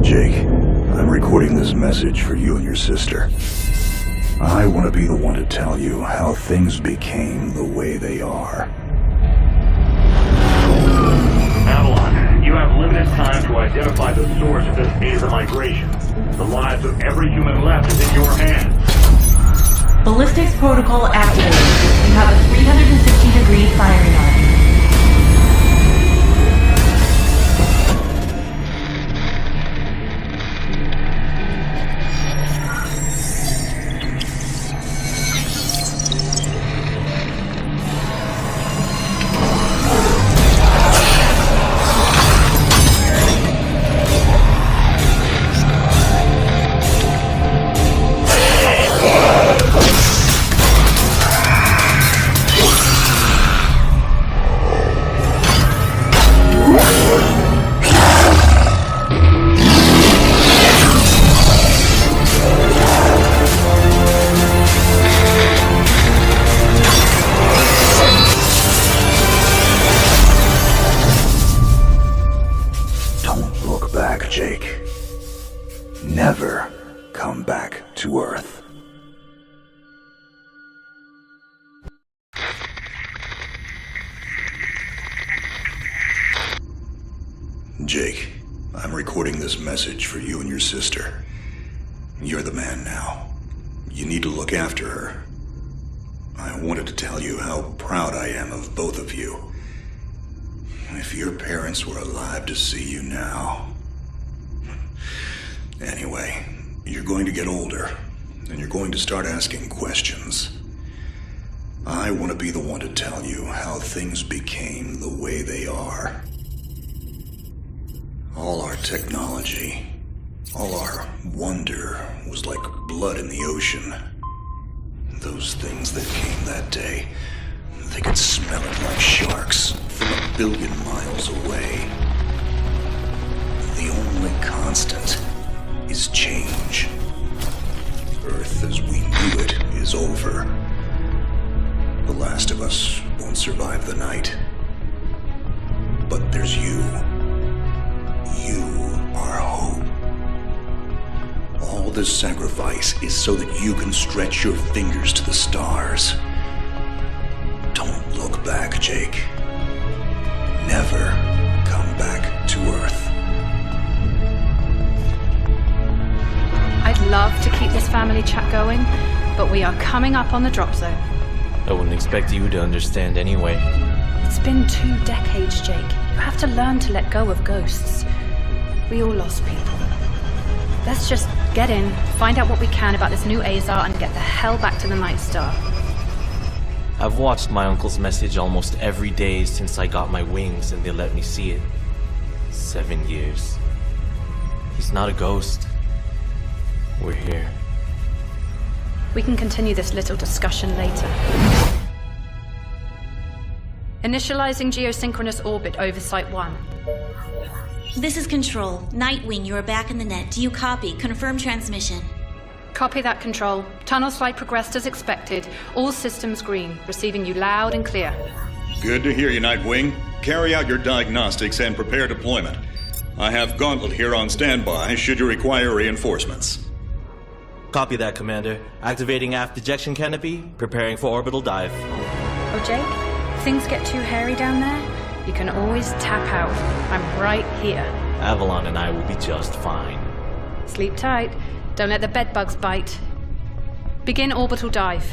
Jake, I'm recording this message for you and your sister. I want to be the one to tell you how things became the way they are. Avalon, you have limited time to identify the source of this Aether migration. The lives of every human left is in your hands. Ballistics protocol activated. You have a 360-degree firing arc. Jake. Never come back to Earth. Jake, I'm recording this message for you and your sister. You're the man now. You need to look after her. I wanted to tell you how proud I am of both of you. If your parents were alive to see you now. Anyway, you're going to get older, and you're going to start asking questions. I want to be the one to tell you how things became the way they are. All our technology, all our wonder was like blood in the ocean. Those things that came that day, they could smell it like sharks from 1 billion miles away. The only constant is change. Earth as we knew it is over. The last of us won't survive the night. But there's you. You are hope. All this sacrifice is so that you can stretch your fingers to the stars. Don't look back, Jake. Never come back to Earth. I'd love to keep this family chat going, but we are coming up on the drop zone. I wouldn't expect you to understand anyway. It's been 2 decades, Jake. You have to learn to let go of ghosts. We all lost people. Let's just get in, find out what we can about this new Azar, and get the hell back to the Night Star. I've watched my uncle's message almost every day since I got my wings and they let me see it. 7 years. He's not a ghost. We're here. We can continue this little discussion later. Initializing geosynchronous orbit over Site 1. This is Control. Nightwing, you are back in the net. Do you copy? Confirm transmission. Copy that, Control. Tunnel flight progressed as expected. All systems green. Receiving you loud and clear. Good to hear you, Nightwing. Carry out your diagnostics and prepare deployment. I have Gauntlet here on standby should you require reinforcements. Copy that, Commander. Activating aft ejection canopy, preparing for orbital dive. Oh, Jake? If things get too hairy down there, you can always tap out. I'm right here. Avalon and I will be just fine. Sleep tight. Don't let the bedbugs bite. Begin orbital dive.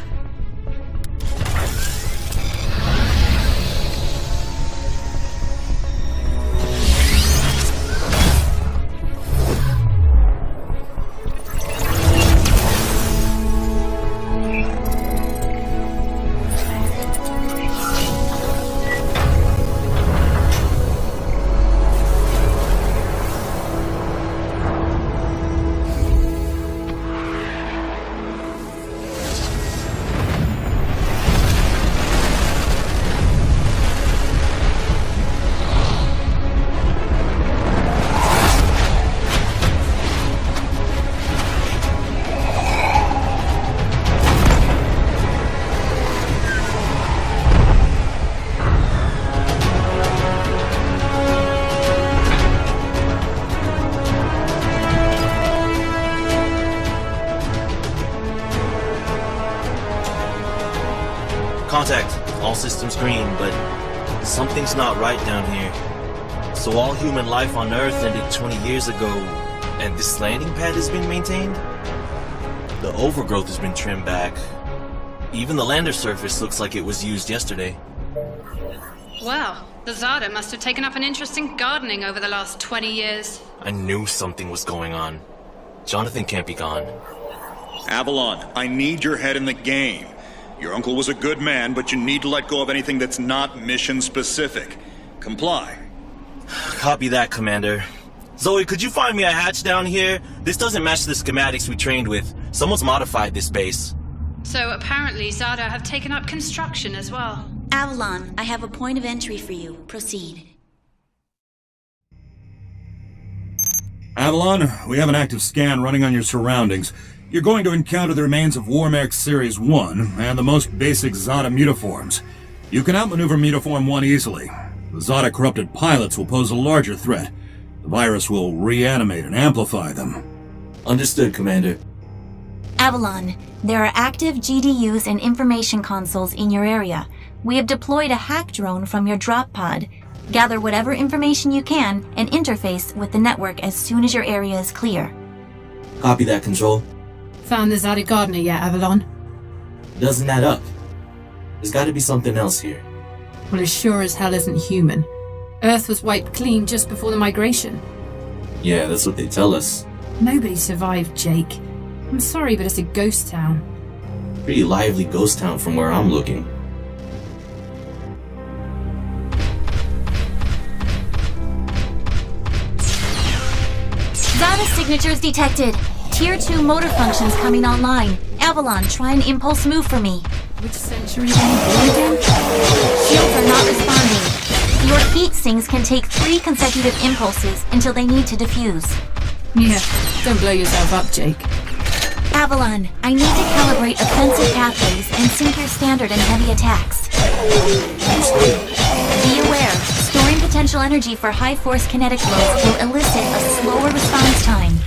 contact. All systems green, but something's not right down here. So all human life on Earth ended 20 years ago, and this landing pad has been maintained? The overgrowth has been trimmed back. Even the lander surface looks like it was used yesterday. Wow, the Zada must have taken up an interest in gardening over the last 20 years. I knew something was going on. Jonathan can't be gone. Avalon, I need your head in the game. Your uncle was a good man, but you need to let go of anything that's not mission-specific. Comply. Copy that, Commander. Zoe, could you find me a hatch down here? This doesn't match the schematics we trained with. Someone's modified this base. So apparently Zada have taken up construction as well. Avalon, I have a point of entry for you. Proceed. Avalon, we have an active scan running on your surroundings. You're going to encounter the remains of Warmech Series 1 and the most basic Zada mutaforms. You can outmaneuver Mutaform 1 easily. The Zada corrupted pilots will pose a larger threat. The virus will reanimate and amplify them. Understood, Commander. Avalon, there are active GDUs and information consoles in your area. We have deployed a hack drone from your drop pod. Gather whatever information you can and interface with the network as soon as your area is clear. Copy that, Control. Found the Zada gardener yet, Avalon? Doesn't add up. There's gotta be something else here. Well, it sure as hell isn't human. Earth was wiped clean just before the migration. Yeah, that's what they tell us. Nobody survived, Jake. I'm sorry, but it's a ghost town. Pretty lively ghost town from where I'm looking. Zada signatures detected. Tier 2 motor functions coming online. Avalon, try an impulse move for me. Which century were you born again? Shields are not responding. Your heat sinks can take 3 consecutive impulses until they need to defuse. Yeah, don't blow yourself up, Jake. Avalon, I need to calibrate offensive pathways and sync your standard and heavy attacks. Be aware, storing potential energy for high-force kinetic blows will elicit a slower response time.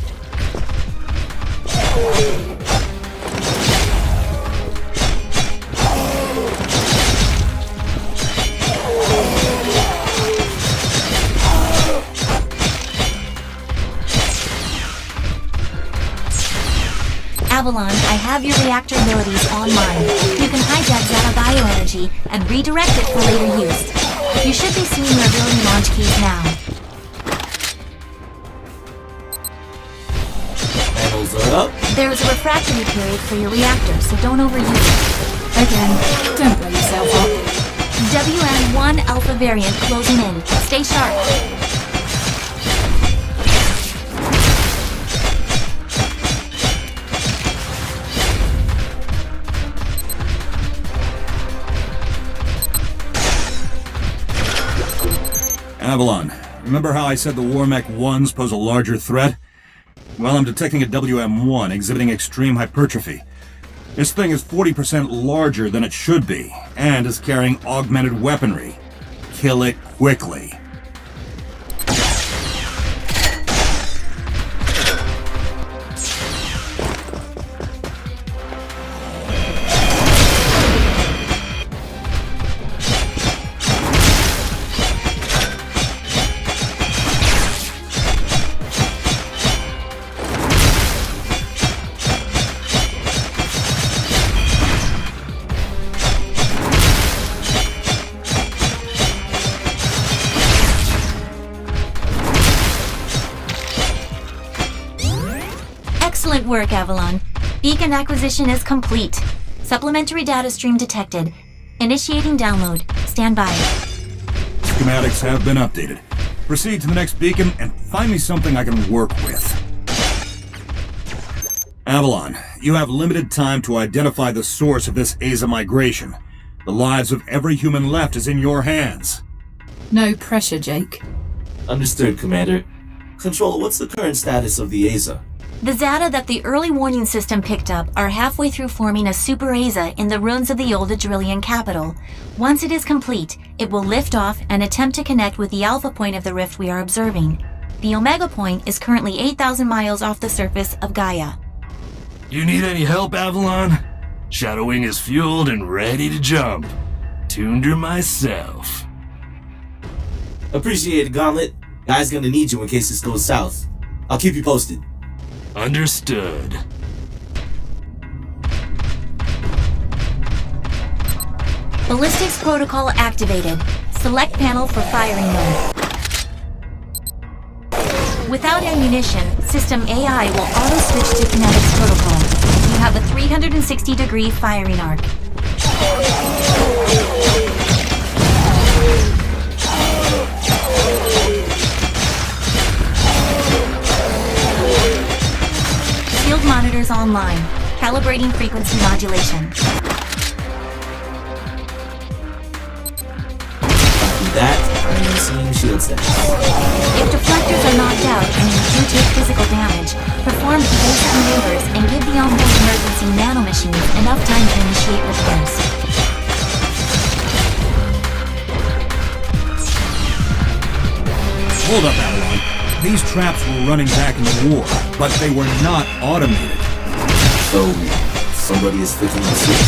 Avalon, I have your reactor abilities online. You can hijack Zada bioenergy and redirect it for later use. You should be seeing your ability launch keys now. Panels are up. There is a refractory period for your reactor, so don't overuse it. Again, don't blow yourself up. WM1 Alpha variant closing in. Stay sharp. Avalon, remember how I said the Warmech 1s pose a larger threat? Well, I'm detecting a WM1 exhibiting extreme hypertrophy. This thing is 40% larger than it should be, and is carrying augmented weaponry. Kill it quickly. Excellent work, Avalon. Beacon acquisition is complete. Supplementary data stream detected. Initiating download. Stand by. Schematics have been updated. Proceed to the next beacon and find me something I can work with. Avalon, you have limited time to identify the source of this Aza migration. The lives of every human left is in your hands. No pressure, Jake. Understood, Commander. Control, what's the current status of the Aza? The Zada that the early warning system picked up are halfway through forming a super Aza in the ruins of the old Adrillian capital. Once it is complete, it will lift off and attempt to connect with the alpha point of the rift we are observing. The omega point is currently 8,000 miles off the surface of Gaia. You need any help, Avalon? Shadowwing is fueled and ready to jump. tuned her myself. Appreciate it, Gauntlet. Guy's gonna need you in case this goes south. I'll keep you posted. Understood. Ballistics protocol activated. Select panel for firing mode. Without ammunition, system AI will auto-switch to kinetics protocol. You have a 360-degree firing arc. Shield monitors online. Calibrating frequency modulation. That and seeing shield status. If deflectors are knocked out and you do take physical damage, perform evasive maneuvers and give the onboard emergency nanomachines enough time to initiate repairs. Hold up, Avalon. These traps were running back in the war, but they were not automated. So, somebody is flicking the switch?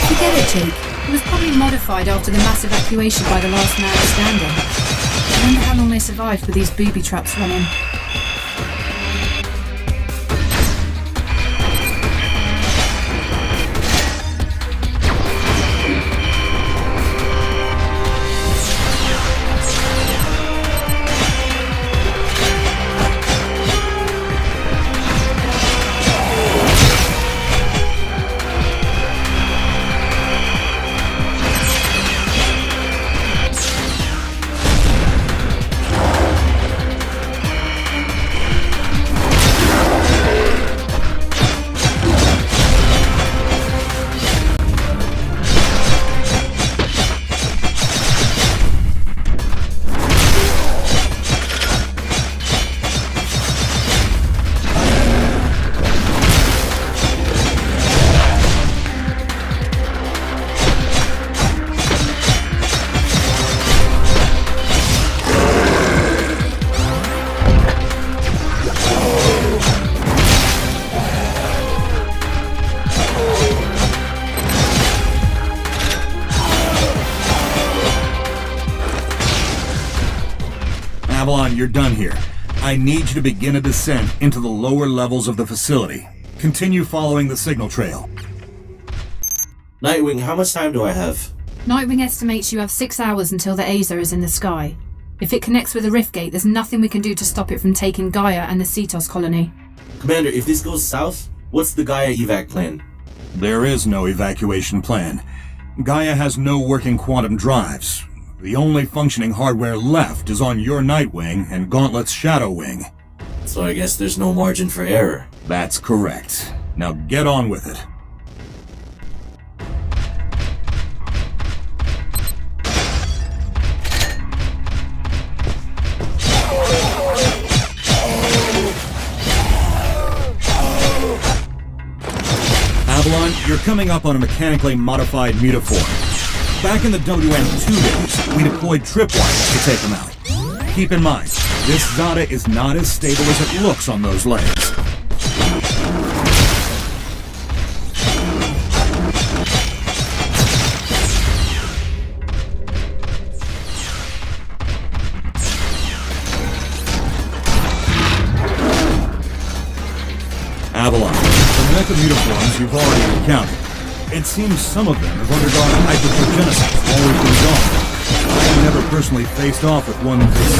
Forget it, Jake. It was probably modified after the mass evacuation by the last man standing. I wonder how long they survived with these booby traps running. Avalon, you're done here. I need you to begin a descent into the lower levels of the facility. Continue following the signal trail. Nightwing, how much time do I have? Nightwing estimates you have 6 hours until the Aza is in the sky. If it connects with the rift gate, there's nothing we can do to stop it from taking Gaia and the Cetos colony. Commander, if this goes south, what's the Gaia evac plan? There is no evacuation plan. Gaia has no working quantum drives. The only functioning hardware left is on your Nightwing and Gauntlet's Shadow Wing. So I guess there's no margin for error. That's correct. Now get on with it. Avalon, you're coming up on a mechanically modified mutaform. Back in the WM2 days, we deployed tripwires to take them out. Keep in mind, this Zada is not as stable as it looks on those legs. Avalon, the mechamutaforms you've already encountered. It seems some of them have undergone hyperprogenesis while we've been gone. I've never personally faced off with one this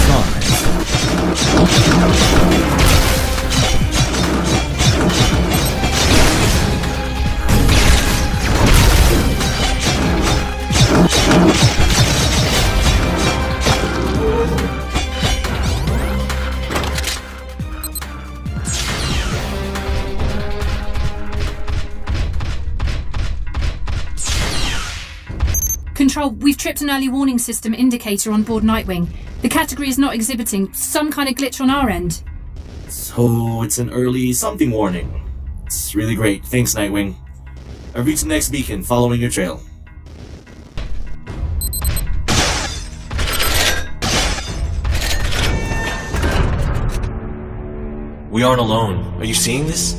Control, we've tripped an early warning system indicator on board Nightwing. The category is not exhibiting some kind of glitch on our end. So it's an early something warning. It's really great. Thanks, Nightwing. I've reached the next beacon, following your trail. We aren't alone. Are you seeing this?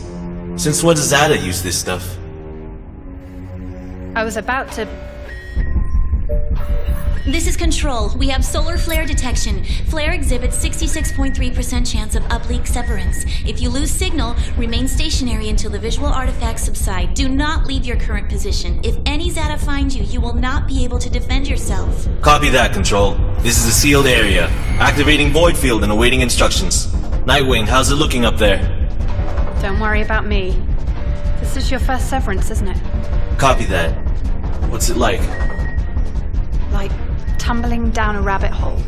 Since when does Zada use this stuff? I was about to This is Control. We have solar flare detection. Flare exhibits 66.3% chance of uplink severance. If you lose signal, remain stationary until the visual artifacts subside. Do not leave your current position. If any Zata find you, you will not be able to defend yourself. Copy that, Control. This is a sealed area. Activating void field and awaiting instructions. Nightwing, how's it looking up there? Don't worry about me. This is your first severance, isn't it? Copy that. What's it like? Like tumbling down a rabbit hole.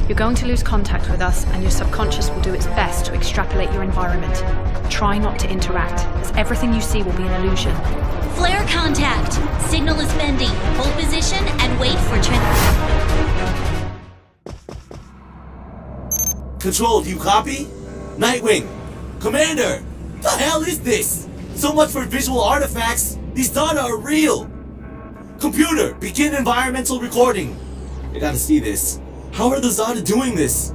You're going to lose contact with us, and your subconscious will do its best to extrapolate your environment. Try not to interact, as everything you see will be an illusion. Flare contact! Signal is bending. Hold position and wait for Control, do you copy? Nightwing! Commander! The hell is this? So much for visual artifacts! These data are real! Computer, begin environmental recording! I gotta see this. How are the Zata doing this?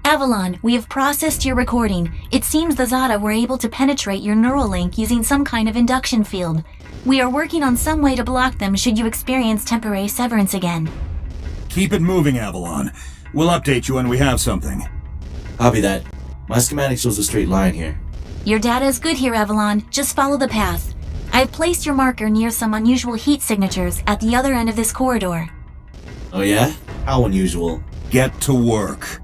Avalon, we have processed your recording. It seems the Zata were able to penetrate your neural link using some kind of induction field. We are working on some way to block them should you experience temporary severance again. Keep it moving, Avalon. We'll update you when we have something. Copy that. My schematic shows a straight line here. Your data is good here, Avalon. Just follow the path. I have placed your marker near some unusual heat signatures at the other end of this corridor. Oh yeah? How unusual. Get to work.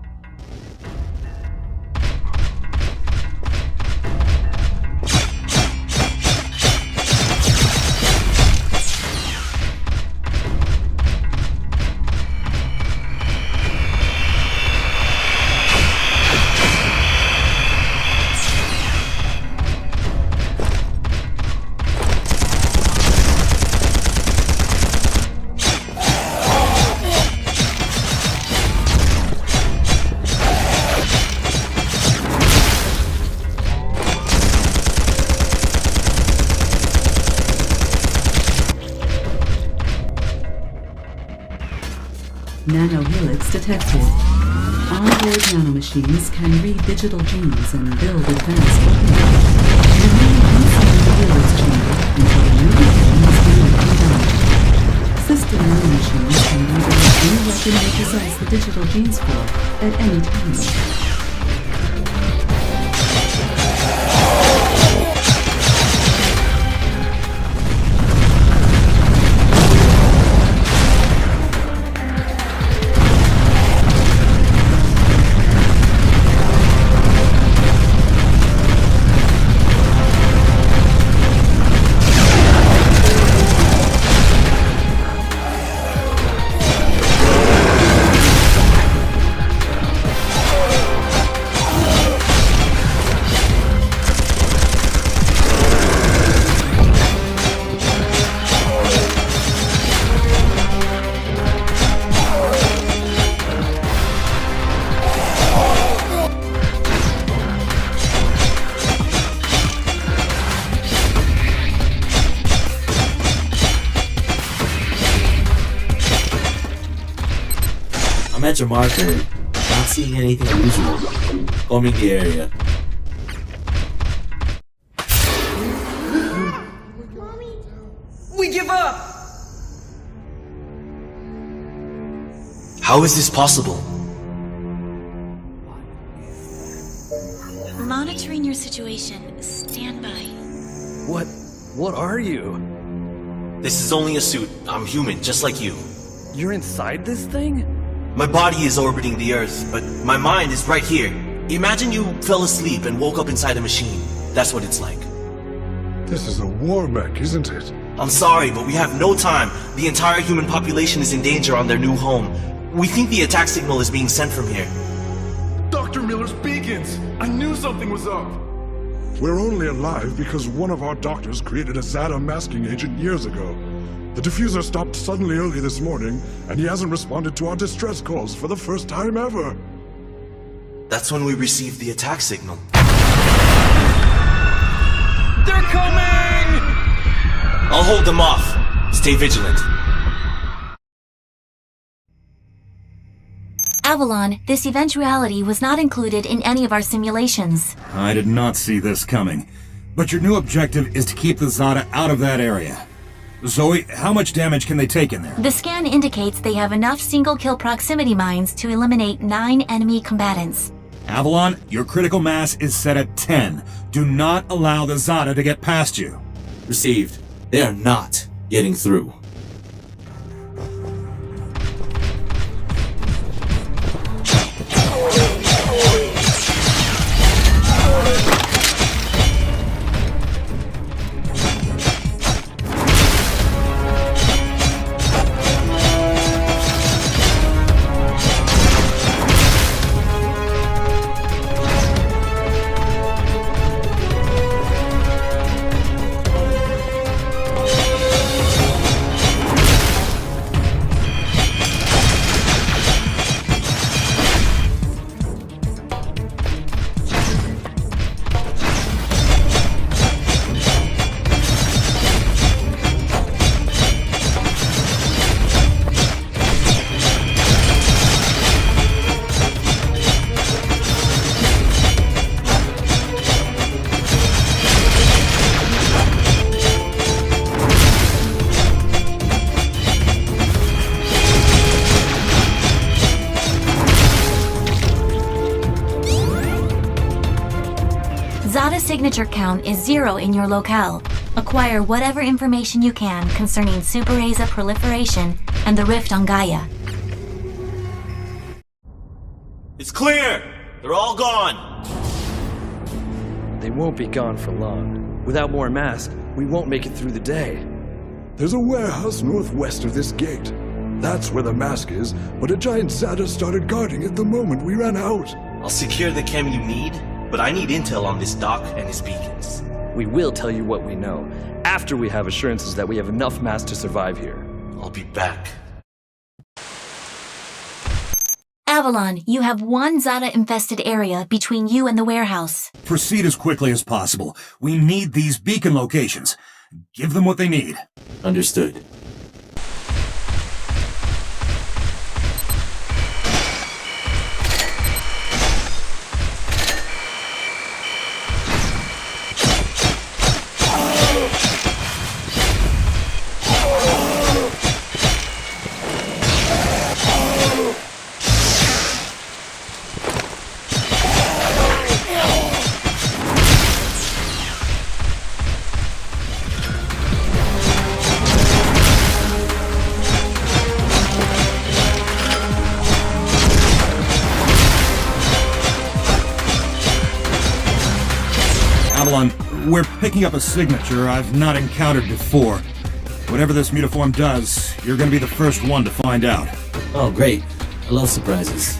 Nanohelix detected. On-board nanomachines can read digital genes and build advanced computers. Remain inside the helix chamber until the new beacon is being combined. System nanomachines can rebuild any weapon they possess the digital genes for at any time. I'm at your marker. Not seeing anything unusual. Combing the area. We give up! How is this possible? Monitoring your situation. Stand by. What are you? This is only a suit. I'm human, just like you. You're inside this thing? My body is orbiting the Earth, but my mind is right here. Imagine you fell asleep and woke up inside a machine. That's what it's like. This is a war mech, isn't it? I'm sorry, but we have no time. The entire human population is in danger on their new home. We think the attack signal is being sent from here. Dr. Miller's beacons! I knew something was up! We're only alive because one of our doctors created a Zada masking agent years ago. The diffuser stopped suddenly early this morning, and he hasn't responded to our distress calls for the first time ever. That's when we received the attack signal. They're coming! I'll hold them off. Stay vigilant. Avalon, this eventuality was not included in any of our simulations. I did not see this coming. But your new objective is to keep the Zada out of that area. Zoe, how much damage can they take in there? The scan indicates they have enough single-kill proximity mines to eliminate 9 enemy combatants. Avalon, your critical mass is set at 10. Do not allow the Zada to get past you. Received. They are not getting through. Zada's signature count is 0 in your locale. Acquire whatever information you can concerning Super Aza proliferation and the rift on Gaia. It's clear! They're all gone! They won't be gone for long. Without more masks, we won't make it through the day. There's a warehouse northwest of this gate. That's where the mask is, but a giant Zada started guarding it the moment we ran out. I'll secure the chem you need, but I need intel on this doc and his beacons. We will tell you what we know, after we have assurances that we have enough mass to survive here. I'll be back. Avalon, you have one Zada-infested area between you and the warehouse. Proceed as quickly as possible. We need these beacon locations. Give them what they need. Understood. Avalon, we're picking up a signature I've not encountered before. Whatever this mutiform does, you're gonna be the first one to find out. Oh, great. I love surprises.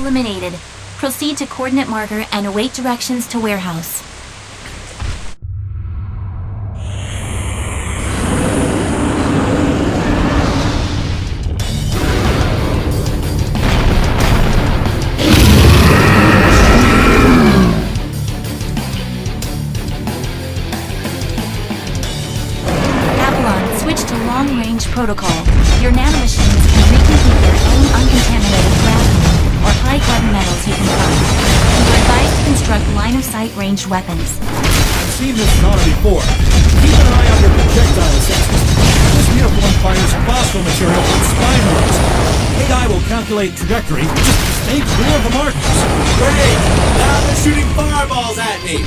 eliminated. Proceed to coordinate marker and await directions to warehouse. Long-range protocol. Your nanomachines can reconfigure any uncontaminated graphene or high-carbon metals you can find. You are advised to construct line-of-sight ranged weapons. I've seen this Zada before. Keep an eye on your projectile sensors. This uniform fires phospho material from spine wounds. AI will calculate trajectory. Just stay clear of the markers. Great! Now they're shooting fireballs at me!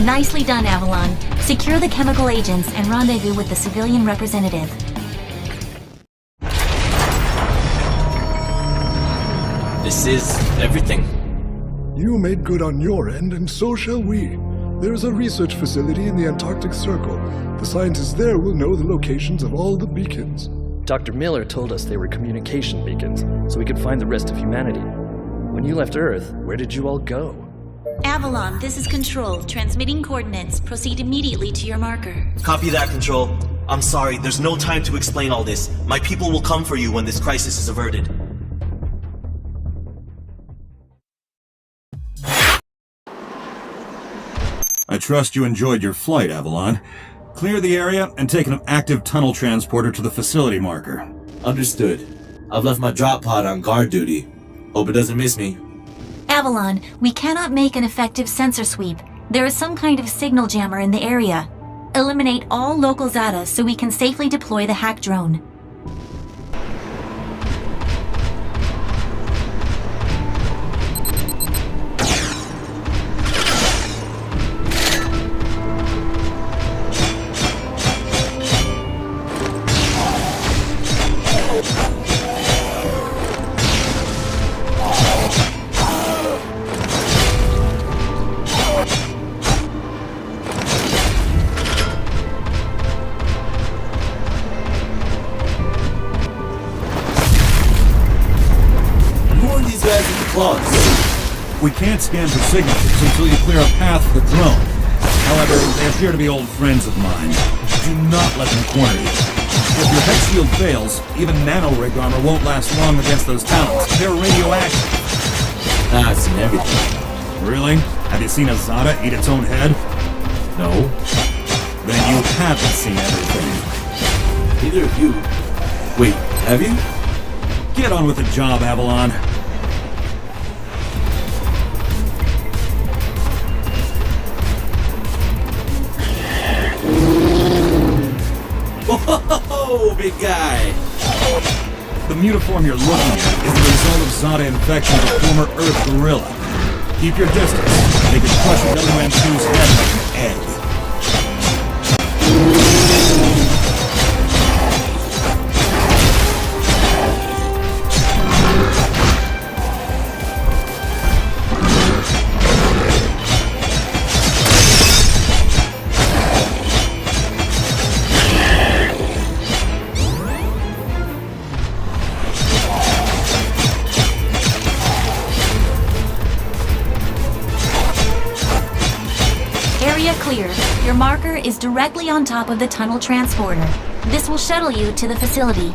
Nicely done, Avalon. Secure the chemical agents and rendezvous with the civilian representative. This is everything. You made good on your end, and so shall we. There is a research facility in the Antarctic Circle. The scientists there will know the locations of all the beacons. Dr. Miller told us they were communication beacons, so we could find the rest of humanity. When you left Earth, where did you all go? Avalon, this is Control. Transmitting coordinates. Proceed immediately to your marker. Copy that, Control. I'm sorry, there's no time to explain all this. My people will come for you when this crisis is averted. I trust you enjoyed your flight, Avalon. Clear the area and take an active tunnel transporter to the facility marker. Understood. I've left my drop pod on guard duty. Hope it doesn't miss me. Avalon, we cannot make an effective sensor sweep. There is some kind of signal jammer in the area. Eliminate all local Zatas so we can safely deploy the hack drone. We can't scan for signatures until you clear a path for the drone. However, they appear to be old friends of mine. Do not let them corner you. If your hex shield fails, even nano-rig armor won't last long against those talons. They're radioactive. I've seen everything. Really? Have you seen a Zada eat its own head? No. Then you haven't seen everything. Neither of you. Wait, have you? Get on with the job, Avalon. Whoa, big guy! The mutiform you're looking at is the result of Zada infection of a former Earth gorilla. Keep your distance. They could crush a WM2's head like an egg. Clear. Your marker is directly on top of the tunnel transporter. This will shuttle you to the facility.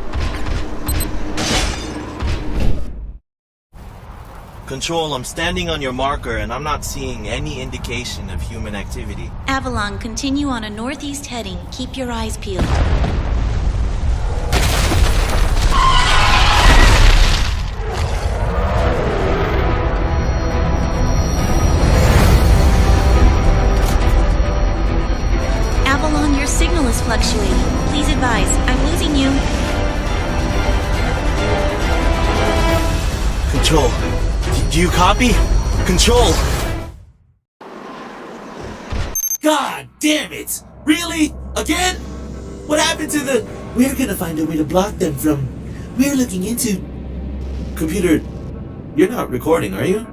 Control, I'm standing on your marker and I'm not seeing any indication of human activity. Avalon, continue on a northeast heading. Keep your eyes peeled. is fluctuating. Please advise. I'm losing you. Control. Do you copy? Control! God damn it! Really? Again? What happened to the... We're gonna find a way to block them from... We're looking into... Computer... You're not recording, are you?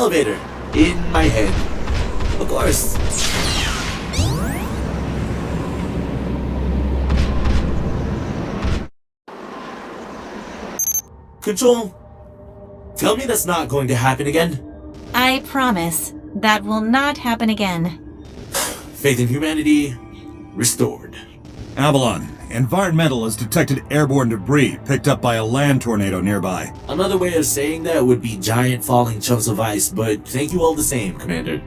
Elevator. In my head. Of course. Control. Tell me that's not going to happen again. I promise. That will not happen again. Faith in humanity restored. Avalon, Environmental has detected airborne debris picked up by a land tornado nearby. Another way of saying that would be giant falling chunks of ice, but thank you all the same, Commander.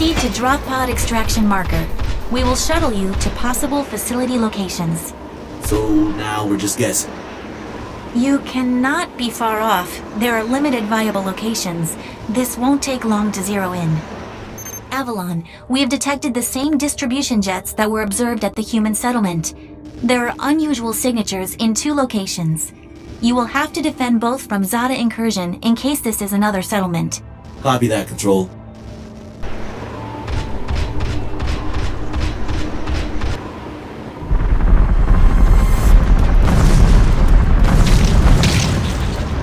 Proceed to drop pod extraction marker. We will shuttle you to possible facility locations. So now we're just guessing. You cannot be far off. There are limited viable locations. This won't take long to zero in. Avalon, we have detected the same distribution jets that were observed at the human settlement. There are unusual signatures in 2 locations. You will have to defend both from Zada incursion in case this is another settlement. Copy that, Control.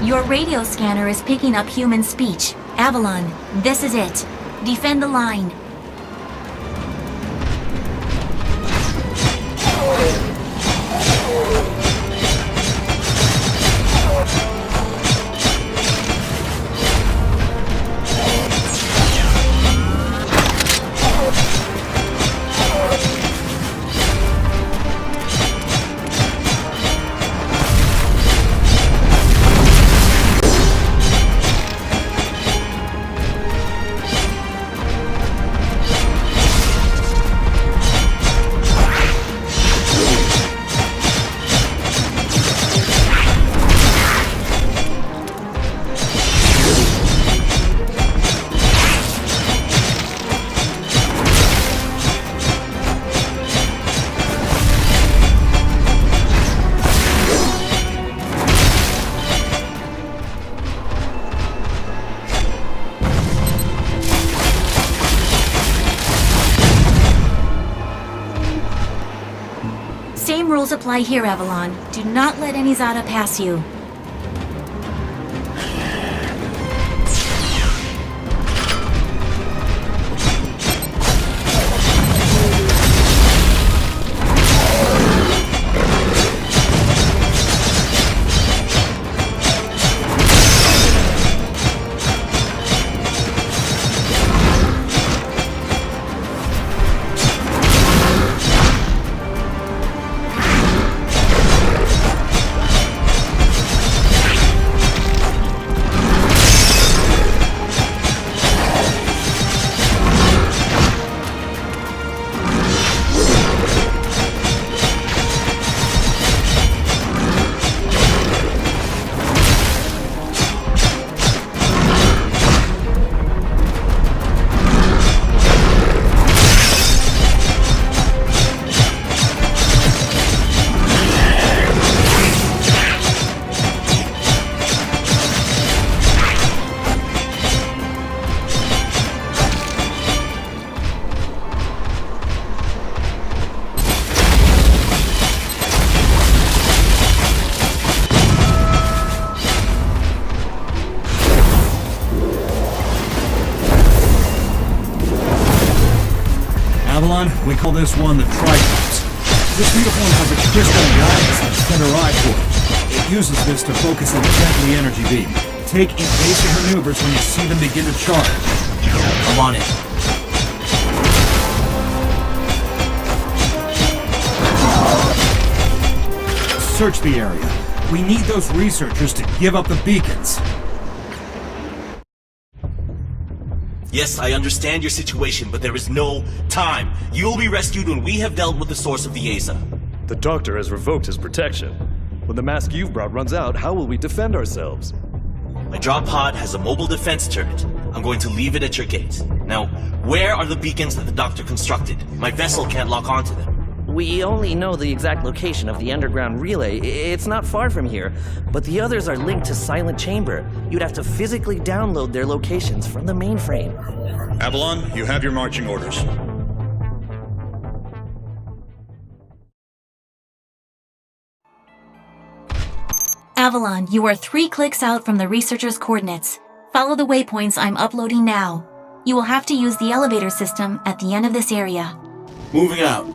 Your radio scanner is picking up human speech. Avalon, this is it. Defend the line. Same rules apply here, Avalon. Do not let any Zada pass you. We call this one the Triceps. This uniform has a crystal guidance and center eye port. It uses this to focus a deadly energy beam. Take evasive maneuvers when you see them begin to charge. I'm on it. Search the area. We need those researchers to give up the beacons. Yes, I understand your situation, but there is no time. You will be rescued when we have dealt with the source of the Aza. The doctor has revoked his protection. When the mask you've brought runs out, how will we defend ourselves? My drop pod has a mobile defense turret. I'm going to leave it at your gate. Now, where are the beacons that the doctor constructed? My vessel can't lock onto them. We only know the exact location of the underground relay. It's not far from here, but the others are linked to Silent Chamber. You'd have to physically download their locations from the mainframe. Avalon, you have your marching orders. Avalon, you are 3 clicks out from the researcher's coordinates. Follow the waypoints I'm uploading now. You will have to use the elevator system at the end of this area. Moving out.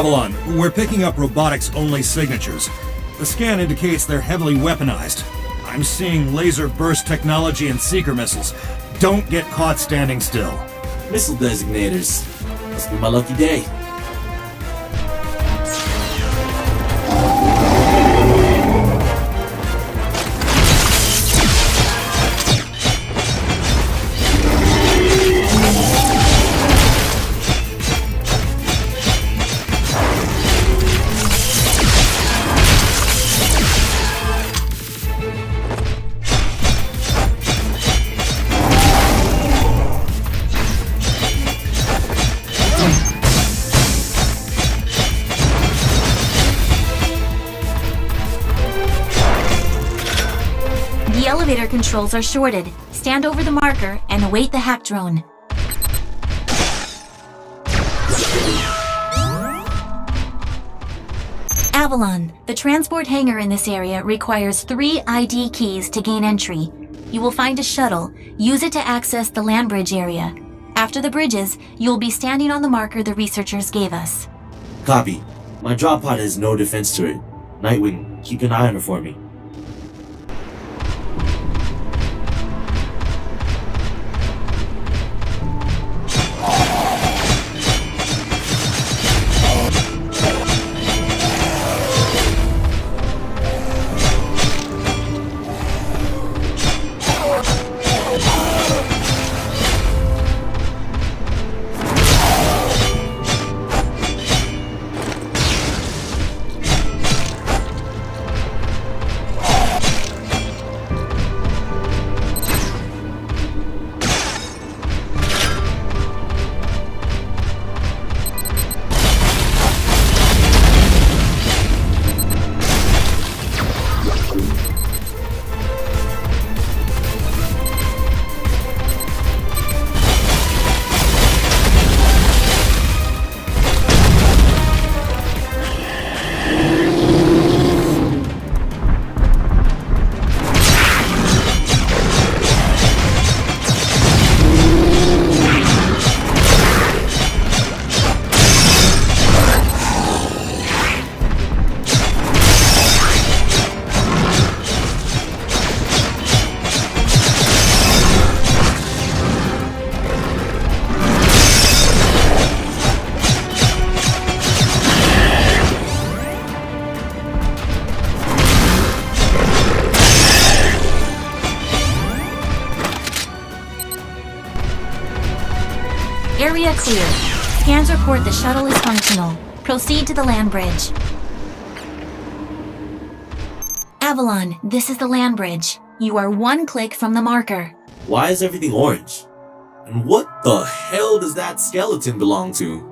Avalon, we're picking up robotics-only signatures. The scan indicates they're heavily weaponized. I'm seeing laser burst technology and seeker missiles. Don't get caught standing still. Missile designators. Must be my lucky day. The elevator controls are shorted. Stand over the marker and await the hack drone. Avalon, the transport hangar in this area requires 3 ID keys to gain entry. You will find a shuttle. Use it to access the land bridge area. After the bridges, you will be standing on the marker the researchers gave us. Copy. My drop pod has no defense turret. Nightwing, keep an eye on her for me. Area clear. Scans report the shuttle is functional. Proceed to the land bridge. Avalon, this is the land bridge. You are 1 click from the marker. Why is everything orange? And what the hell does that skeleton belong to?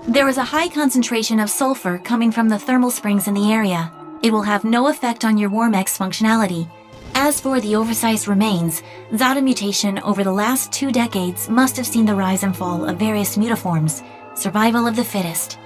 There is a high concentration of sulfur coming from the thermal springs in the area. It will have no effect on your Warmex functionality. As for the oversized remains, Zada mutation over the last 2 decades must have seen the rise and fall of various mutaforms. Survival of the fittest.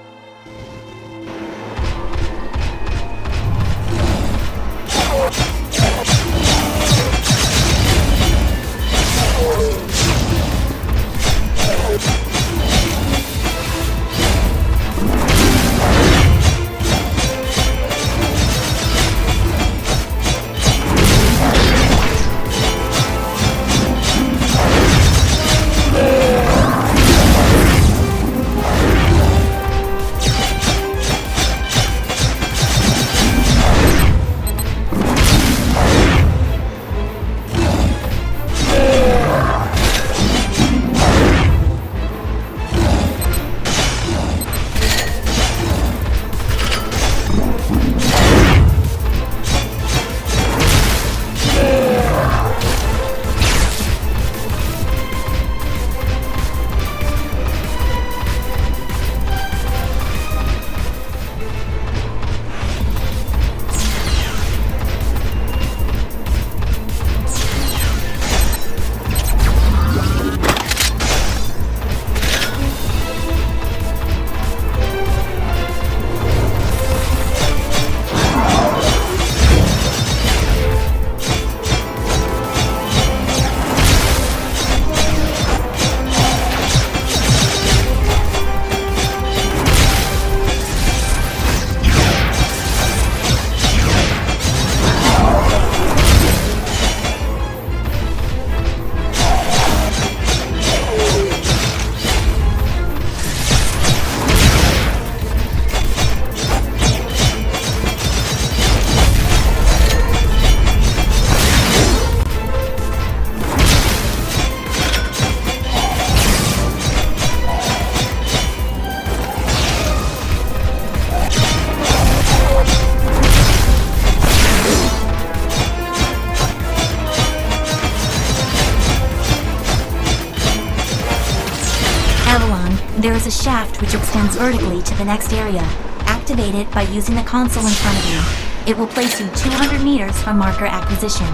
is a shaft which extends vertically to the next area. Activate it by using the console in front of you. It will place you 200 meters from marker acquisition.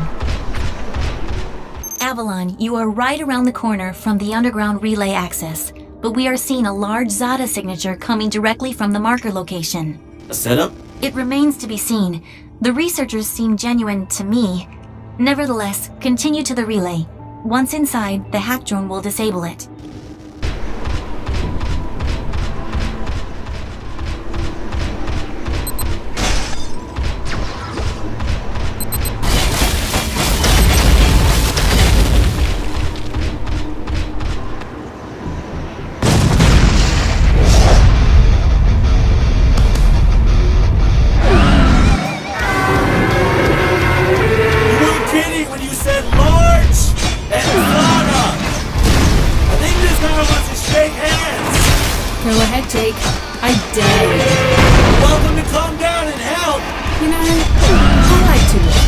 Avalon, you are right around the corner from the underground relay access, but we are seeing a large Zada signature coming directly from the marker location. A setup? It remains to be seen. The researchers seem genuine to me. Nevertheless, continue to the relay. Once inside, the hack drone will disable it. Go ahead, Jake. I dare you. Welcome to come down and help! You know, I like to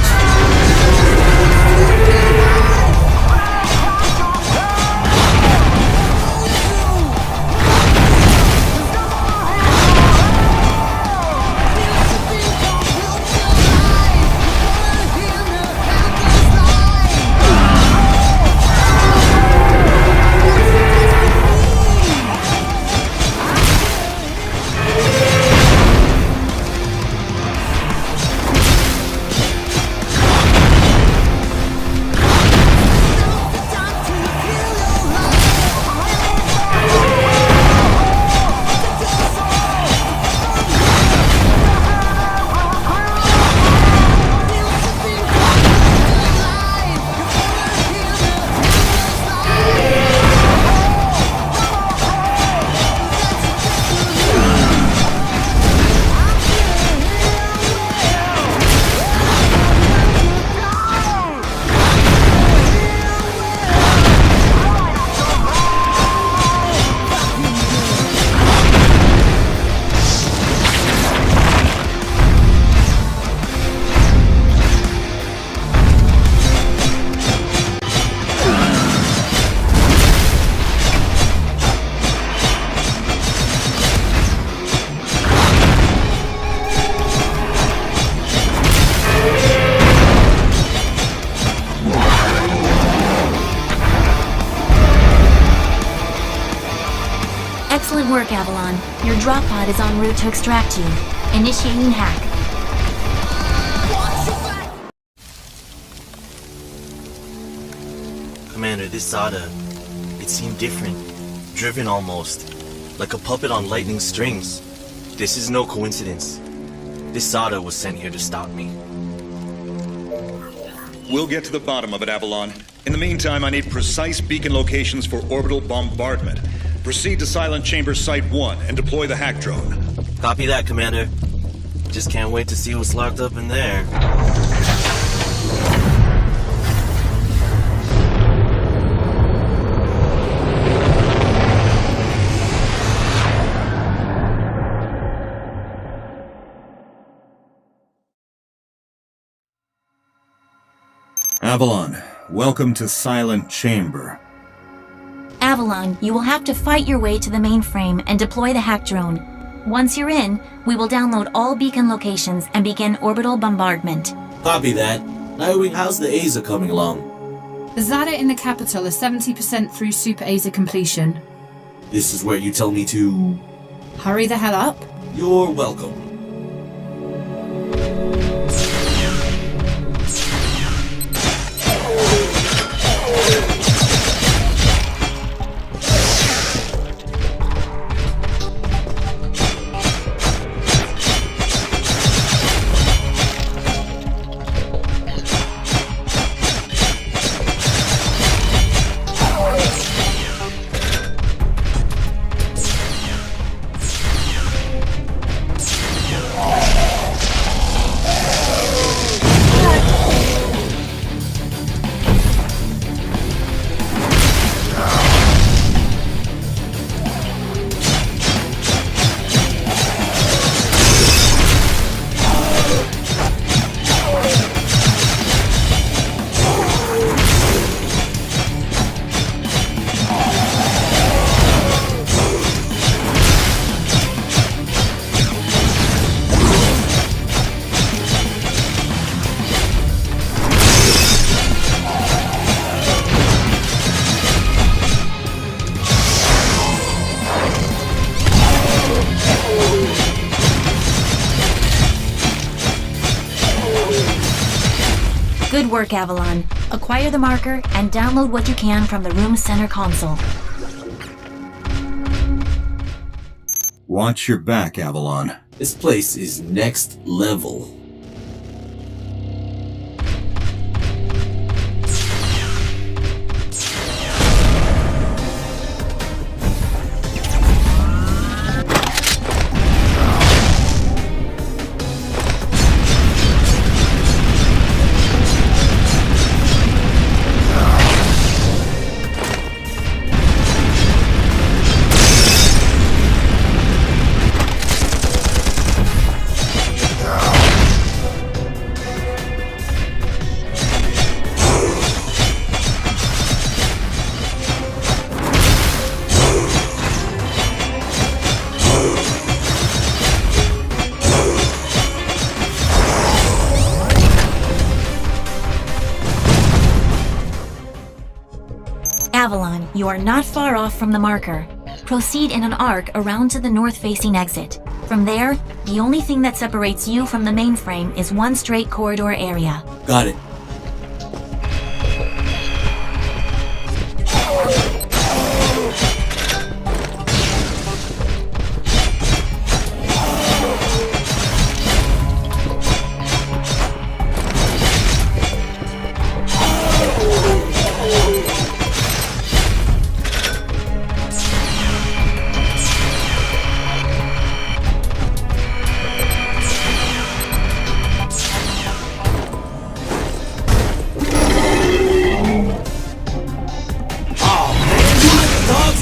Excellent work, Avalon. Your drop pod is en route to extract you. Initiating hack. Commander, this Zada, it seemed different. Driven almost. Like a puppet on lightning strings. This is no coincidence. This Zada was sent here to stop me. We'll get to the bottom of it, Avalon. In the meantime, I need precise beacon locations for orbital bombardment. Proceed to Silent Chamber Site 1 and deploy the hack drone. Copy that, Commander. Just can't wait to see what's locked up in there. Avalon, welcome to Silent Chamber. Avalon, you will have to fight your way to the mainframe and deploy the hack drone. Once you're in, we will download all beacon locations and begin orbital bombardment. Copy that. Nightwing, how's the ASA coming along? The Zada in the capital is 70% through Super ASA completion. This is where you tell me to... Hurry the hell up. You're welcome. Good work, Avalon. Acquire the marker and download what you can from the room's center console. Watch your back, Avalon. This place is next level. Avalon, you are not far off from the marker. Proceed in an arc around to the north-facing exit. From there, the only thing that separates you from the mainframe is one straight corridor area. Got it.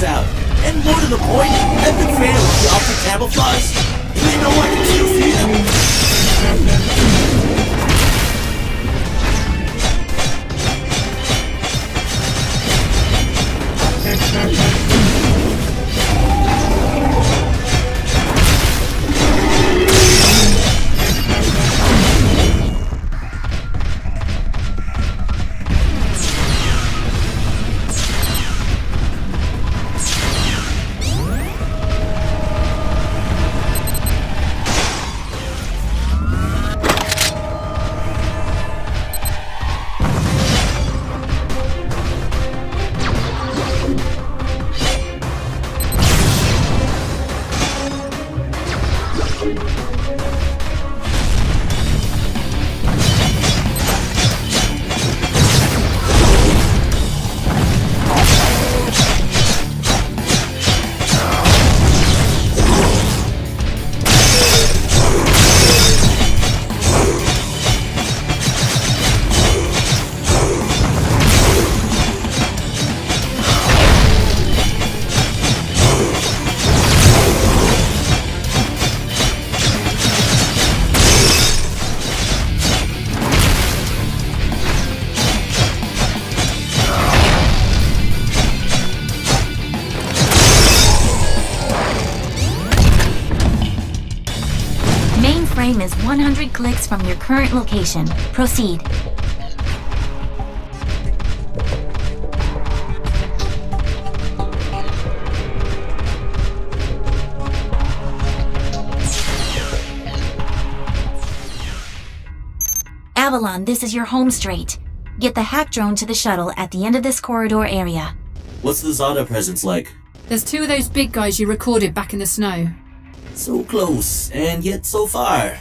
Out. And more to the point, I've been fan of the optic camouflage. They know I can still see Frame is 100 clicks from your current location. Proceed. Avalon, this is your home straight. Get the hack drone to the shuttle at the end of this corridor area. What's the Zada presence like? There's two of those big guys you recorded back in the snow. So close, and yet so far.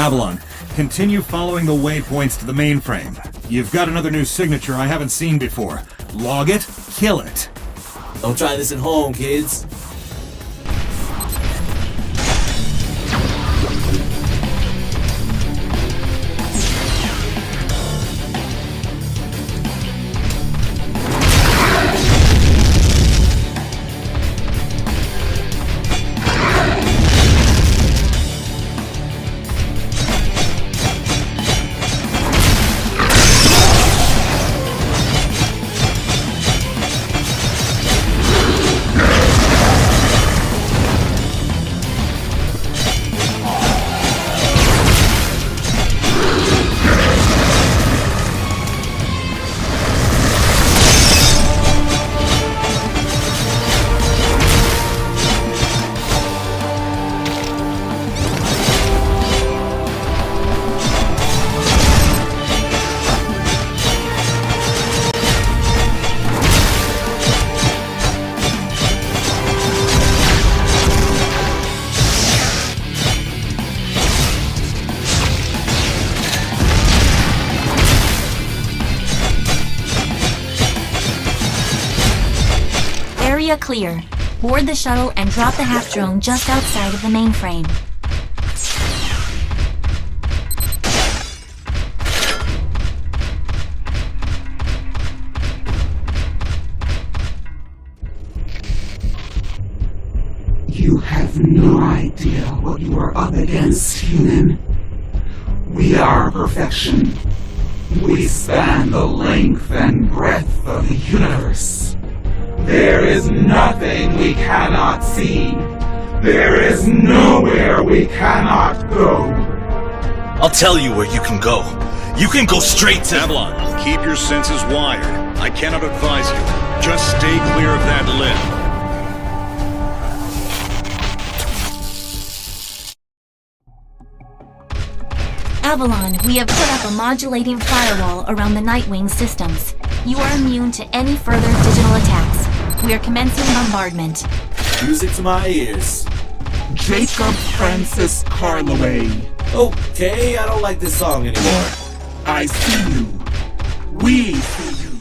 Avalon, continue following the waypoints to the mainframe. You've got another new signature I haven't seen before. Log it, kill it. Don't try this at home, kids. Area clear. Board the shuttle and drop the half drone just outside of the mainframe. You have no idea what you are up against, human. We are perfection. We span the length and breadth of the universe. There is nothing we cannot see. There is nowhere we cannot go. I'll tell you where you can go. You can go straight to Avalon. Keep your senses wired. I cannot advise you. Just stay clear of that lift. Avalon, we have put up a modulating firewall around the Nightwing systems. You are immune to any further digital attacks. We are commencing bombardment. Music to my ears. Jacob Francis Carloway. Okay, I don't like this song anymore. I see you. We see you.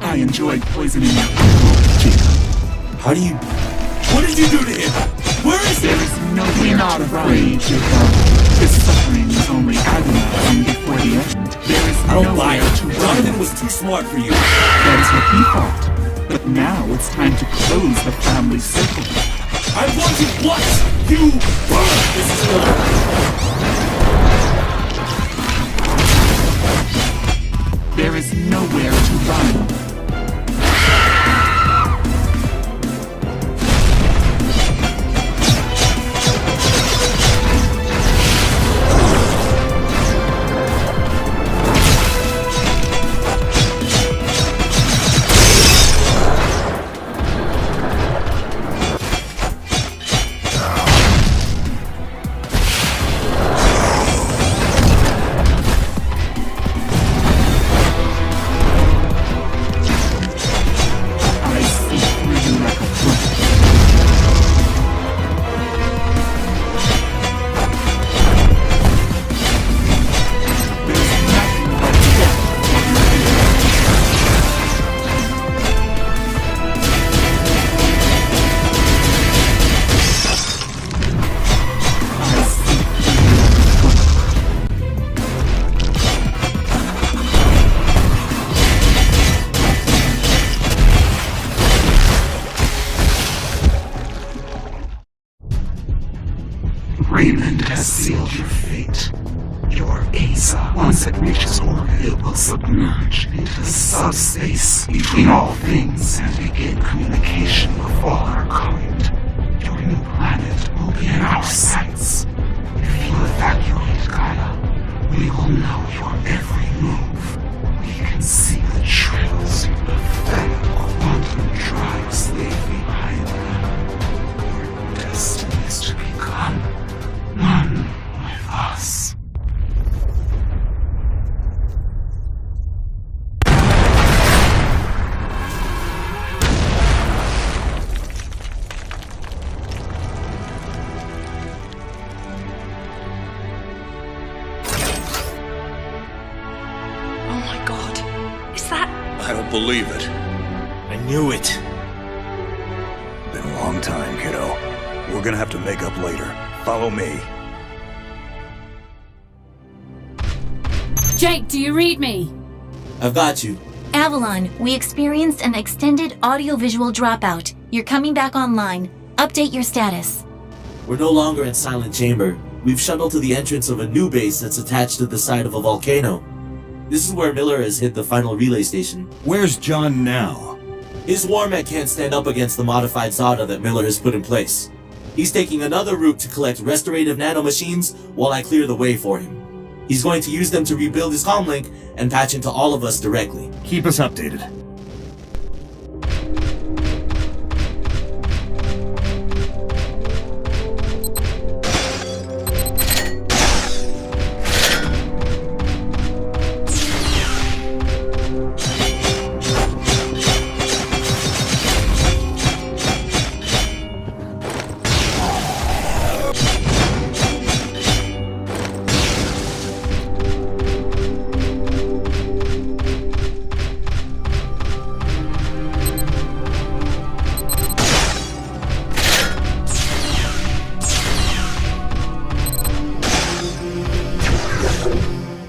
I enjoyed poisoning your people, Jacob. How do you... What did you do to him? Where is there? Is no way not afraid, Jacob. His suffering is only agonizing before the end. There is I don't buy nowhere it. to run. Jonathan was too smart for you. That is what he thought. But now it's time to close the family circle. I want to what? You burn this world. There is nowhere to run. Raymond has sealed your fate. Your Asa, once it reaches orbit, it will submerge into subspace between all things and begin communication with all our kind. Your new planet will be in our sights. If you evacuate Gaia, we will know your every move. We can see the trails your pathetic quantum drives leave behind them. Your destiny is to become one with us. don't believe it. I knew it. Been a long time, kiddo. We're gonna have to make up later. Follow me. Jake, do you read me? I've got you. Avalon, we experienced an extended audio-visual dropout. You're coming back online. Update your status. We're no longer in Silent Chamber. We've shuttled to the entrance of a new base that's attached to the side of a volcano. This is where Miller has hit the final relay station. Where's John now? His war mech can't stand up against the modified Zada that Miller has put in place. He's taking another route to collect restorative nanomachines while I clear the way for him. He's going to use them to rebuild his comlink and patch into all of us directly. Keep us updated.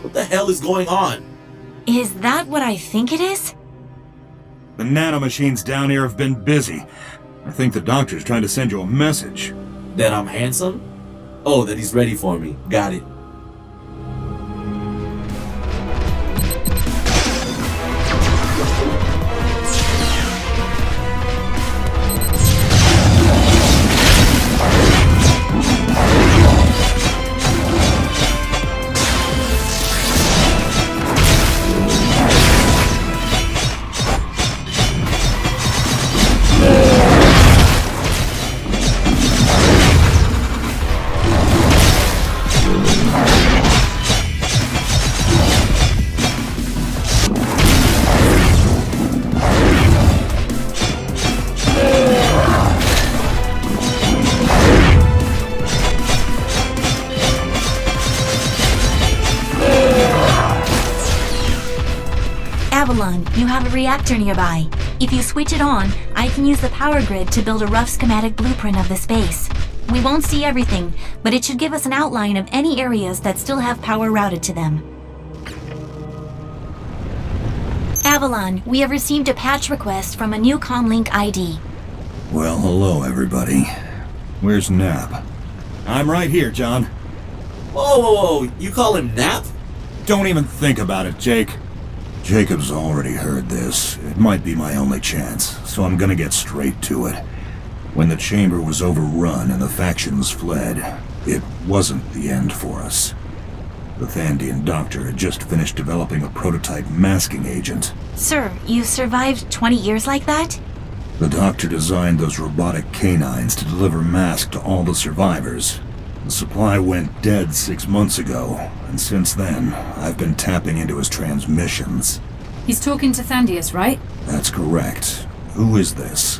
What the hell is going on? Is that what I think it is? The nanomachines down here have been busy. I think the doctor's trying to send you a message. That I'm handsome? Oh, that he's ready for me. Got it. Avalon, you have a reactor nearby. If you switch it on, I can use the power grid to build a rough schematic blueprint of the space. We won't see everything, but it should give us an outline of any areas that still have power routed to them. Avalon, we have received a patch request from a new comlink ID. Well, hello, everybody. Where's Nap? I'm right here, John. Whoa, you call him Nap? Don't even think about it, Jake. Jacob's already heard this. It might be my only chance, so I'm gonna get straight to it. When the chamber was overrun and the factions fled, it wasn't the end for us. The Thandian doctor had just finished developing a prototype masking agent. Sir, you survived 20 years like that? The doctor designed those robotic canines to deliver masks to all the survivors. The supply went dead 6 months ago, and since then, I've been tapping into his transmissions. He's talking to Thandius, right? That's correct. Who is this?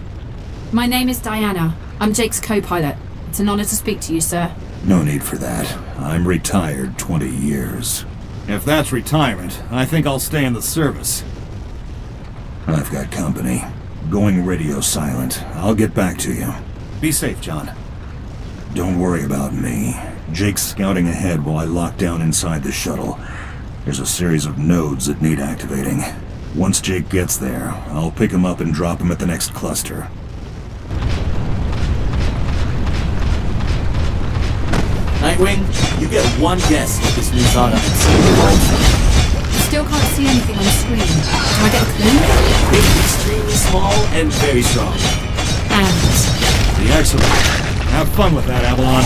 My name is Diana. I'm Jake's co-pilot. It's an honor to speak to you, sir. No need for that. I'm retired 20 years. If that's retirement, I think I'll stay in the service. I've got company. Going radio silent. I'll get back to you. Be safe, John. Don't worry about me. Jake's scouting ahead while I lock down inside the shuttle. There's a series of nodes that need activating. Once Jake gets there, I'll pick him up and drop him at the next cluster. Nightwing, you get one guess at this new Zada and see. Still can't see anything on the screen. Do I get a clue? It's extremely small and very strong. And? The excellent. Have fun with that, Avalon.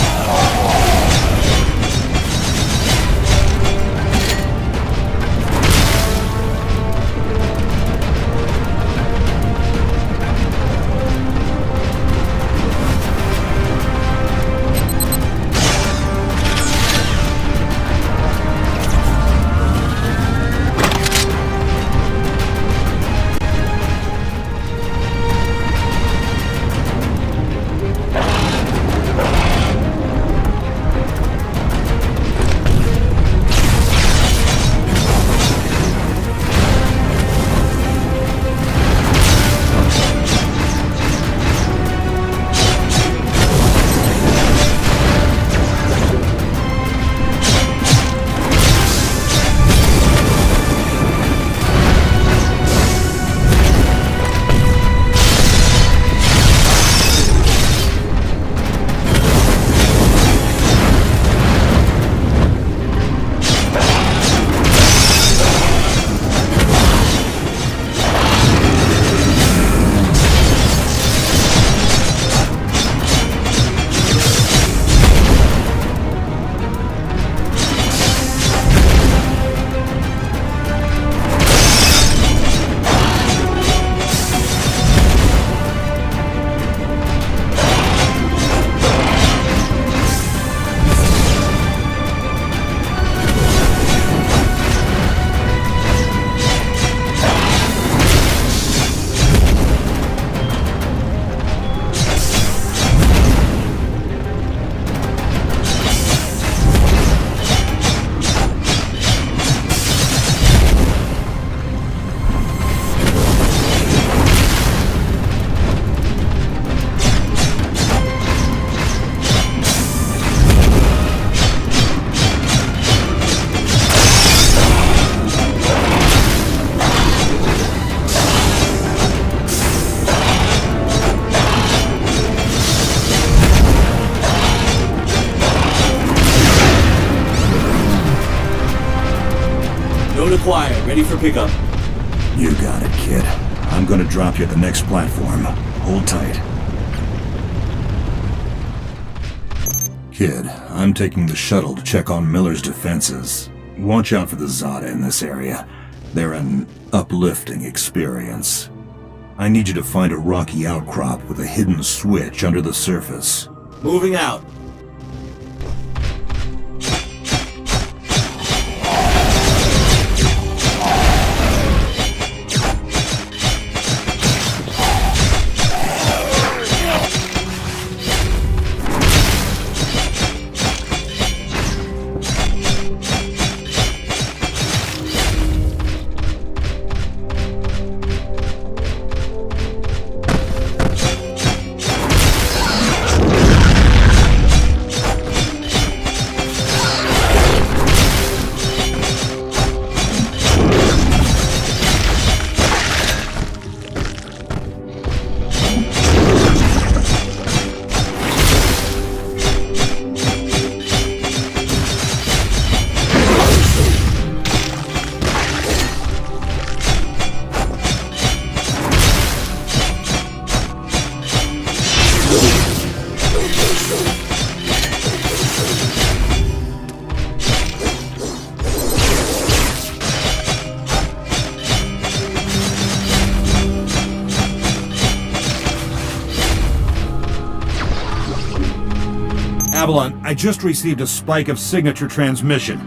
acquired. Ready for pickup. You got it, kid. I'm gonna drop you at the next platform. Hold tight. Kid, I'm taking the shuttle to check on Miller's defenses. Watch out for the Zada in this area. They're an uplifting experience. I need you to find a rocky outcrop with a hidden switch under the surface. Moving out. Avalon, I just received a spike of signature transmission.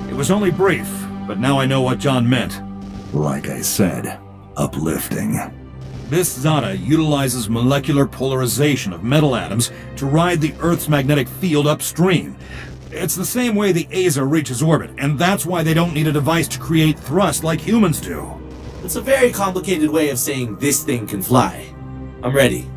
It was only brief, but now I know what John meant. Like I said, uplifting. This Zada utilizes molecular polarization of metal atoms to ride the Earth's magnetic field upstream. It's the same way the Aza reaches orbit, and that's why they don't need a device to create thrust like humans do. It's a very complicated way of saying this thing can fly. I'm ready.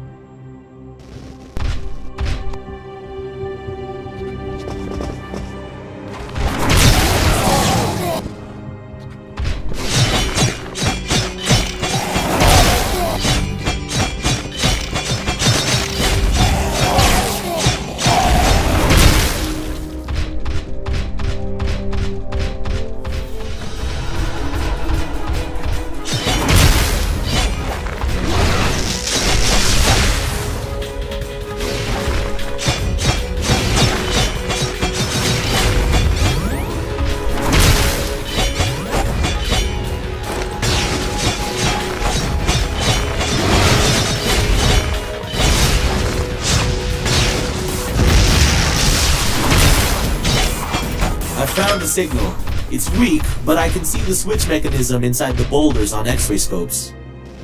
Found the signal. It's weak, but I can see the switch mechanism inside the boulders on X-ray scopes.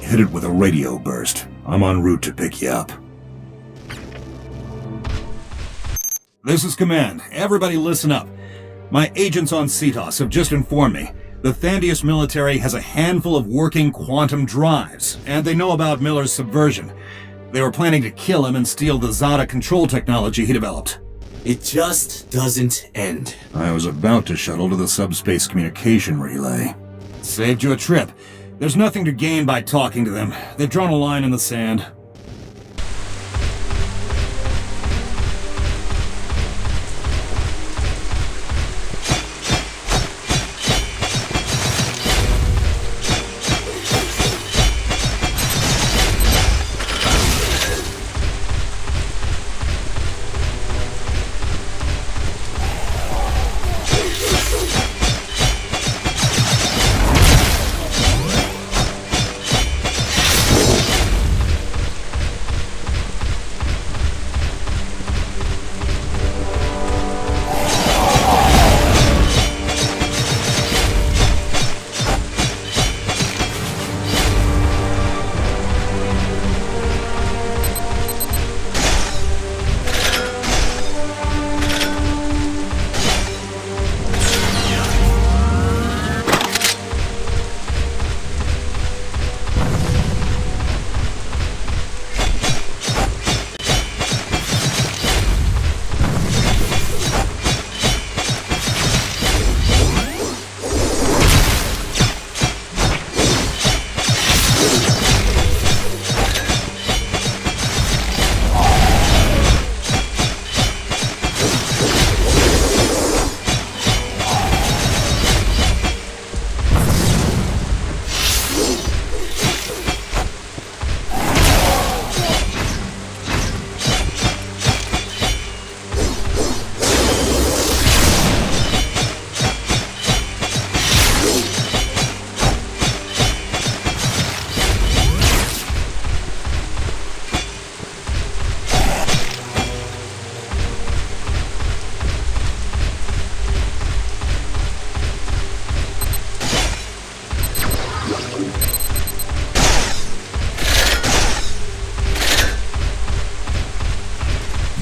Hit it with a radio burst. I'm en route to pick you up. This is Command. Everybody listen up. My agents on Cetos have just informed me. The Thandius military has a handful of working quantum drives, and they know about Miller's subversion. They were planning to kill him and steal the Zada control technology he developed. It just doesn't end. I was about to shuttle to the subspace communication relay. Saved you a trip. There's nothing to gain by talking to them. They've drawn a line in the sand.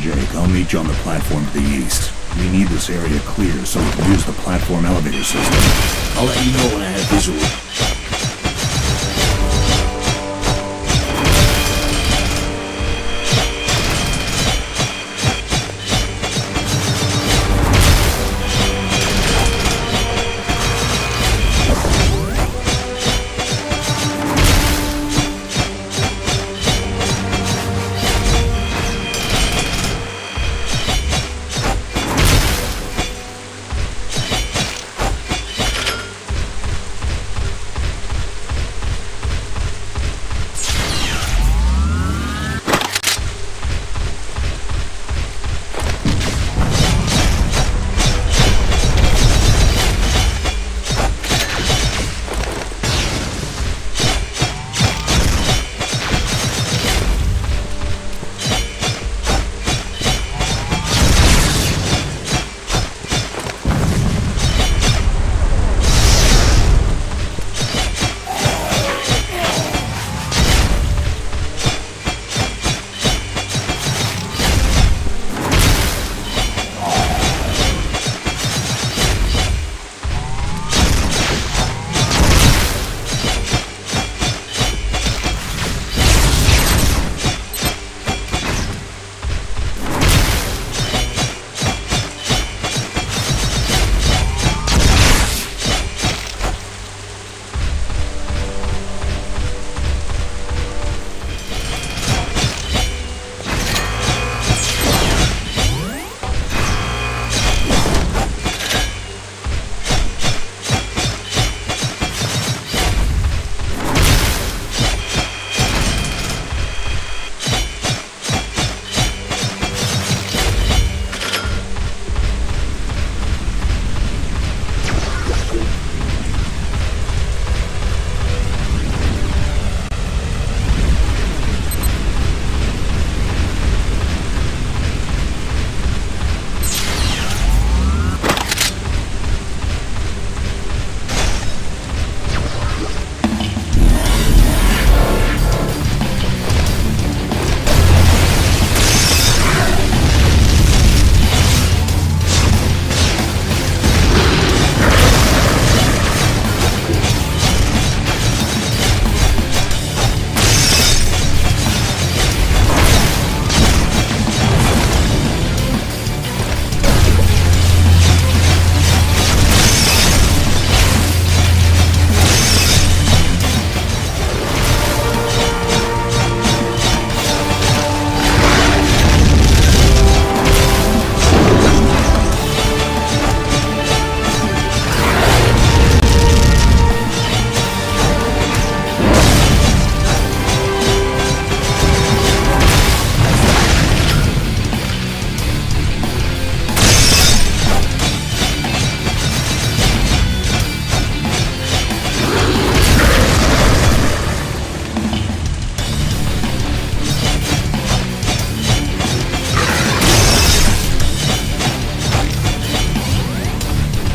Jake, I'll meet you on the platform to the east. We need this area clear so we can use the platform elevator system. I'll let you know when I have visual.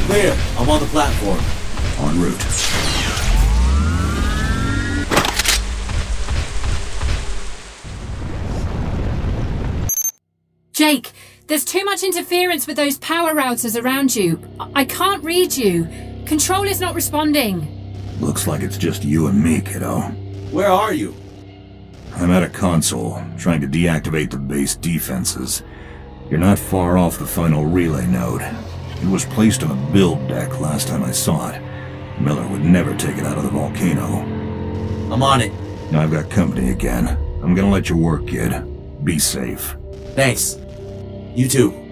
Clear. I'm on the platform. En route. Jake, there's too much interference with those power routers around you. I can't read you. Control is not responding. Looks like it's just you and me, kiddo. Where are you? I'm at a console, trying to deactivate the base defenses. You're not far off the final relay node. It was placed on a build deck last time I saw it. Miller would never take it out of the volcano. I'm on it. I've got company again. I'm gonna let you work, kid. Be safe. Thanks. You too.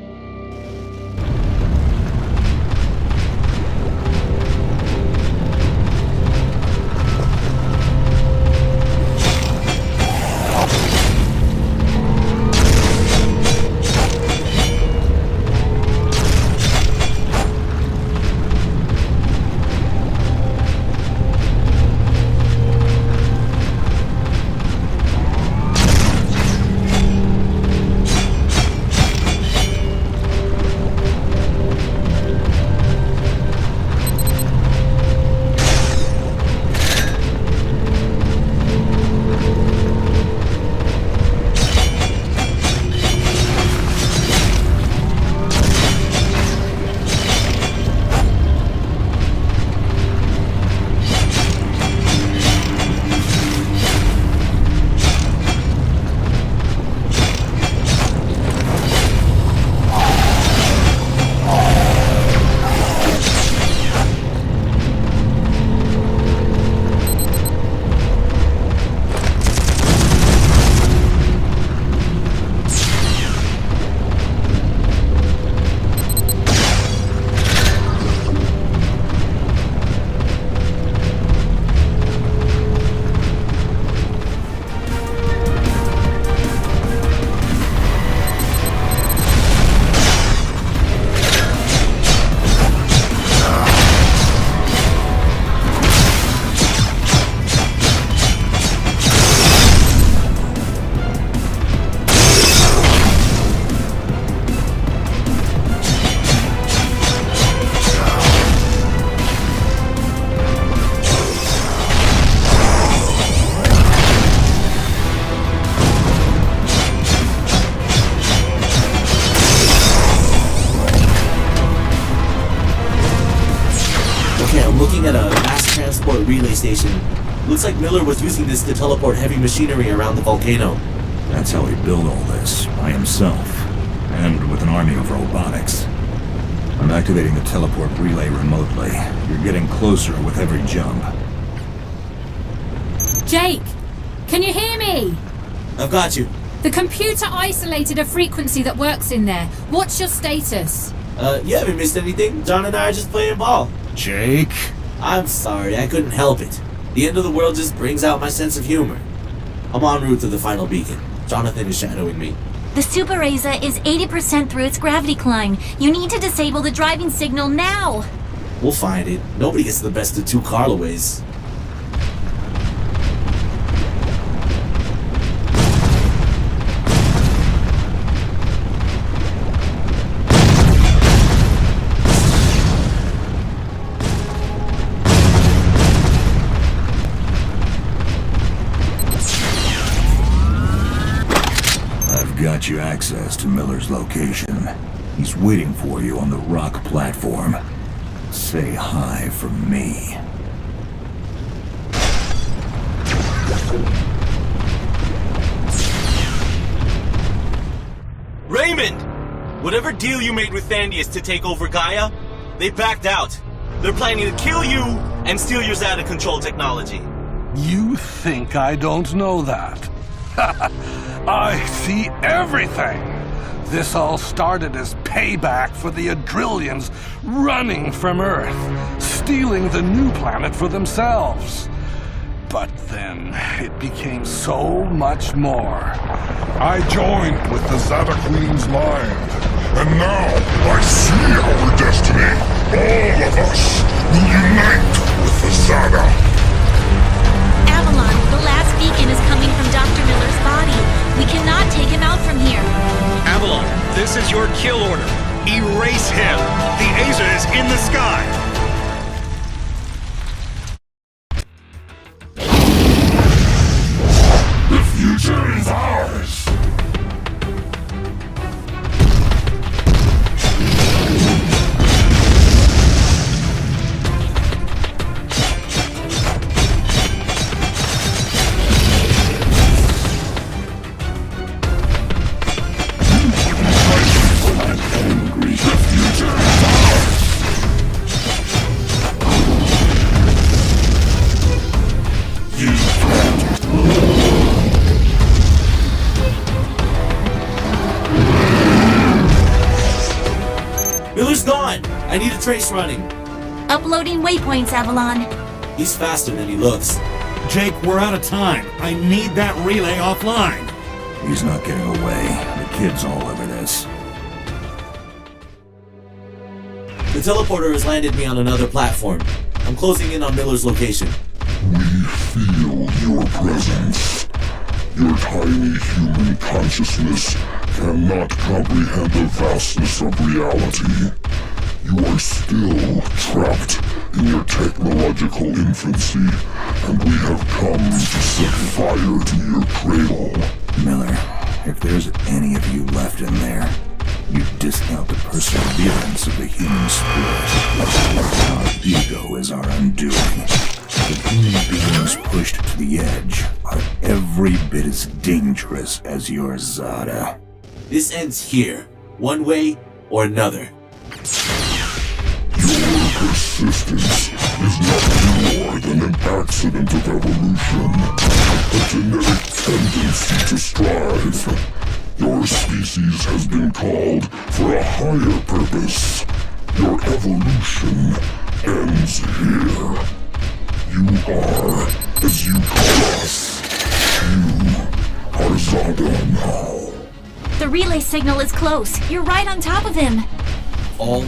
I'm looking at a mass transport relay station. Looks like Miller was using this to teleport heavy machinery around the volcano. That's how he built all this, by himself, and with an army of robotics. I'm activating the teleport relay remotely. You're getting closer with every jump. Jake, can you hear me? I've got you. The computer isolated a frequency that works in there. What's your status? You haven't missed anything. John and I are just playing ball. Jake? I'm sorry, I couldn't help it. The end of the world just brings out my sense of humor. I'm en route to the final beacon. Jonathan is shadowing me. The Super Aza is 80% through its gravity climb. You need to disable the driving signal now. We'll find it. Nobody gets the best of two Carlaways. Got you access to Miller's location. He's waiting for you on the rock platform. Say hi from me. Raymond! Whatever deal you made with Thandius to take over Gaia, they backed out. They're planning to kill you and steal your Zeta control technology. You think I don't know that? I see everything! This all started as payback for the Adrillians running from Earth, stealing the new planet for themselves. But then it became so much more. I joined with the Zeta Queen's mind, and now I see our destiny. All of us will unite with the Zeta. Avalon, the last beacon is coming from Dr. Miller's body. We cannot take him out from here. Avalon, this is your kill order. Erase him. The Aza is in the sky. The future is ours. Miller's gone! I need a trace running. Uploading waypoints, Avalon. He's faster than he looks. Jake, we're out of time. I need that relay offline. He's not getting away. The kid's all over this. The teleporter has landed me on another platform. I'm closing in on Miller's location. We feel your presence. Your tiny human consciousness cannot comprehend the vastness of reality. You are still trapped in your technological infancy, and we have come to set fire to your cradle. Miller, if there's any of you left in there, you discount the perseverance of the human spirit. Our ego is our undoing. The human beings pushed to the edge are every bit as dangerous as your Zada. This ends here, one way or another. Your persistence is not more than an accident of evolution, a genetic tendency to strive. Your species has been called for a higher purpose. Your evolution ends here. You are, as you call us, you are Zada now. The relay signal is close. You're right on top of him. All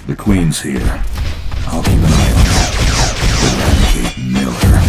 The Queen's here. I'll keep an eye on her. Eradicate Miller.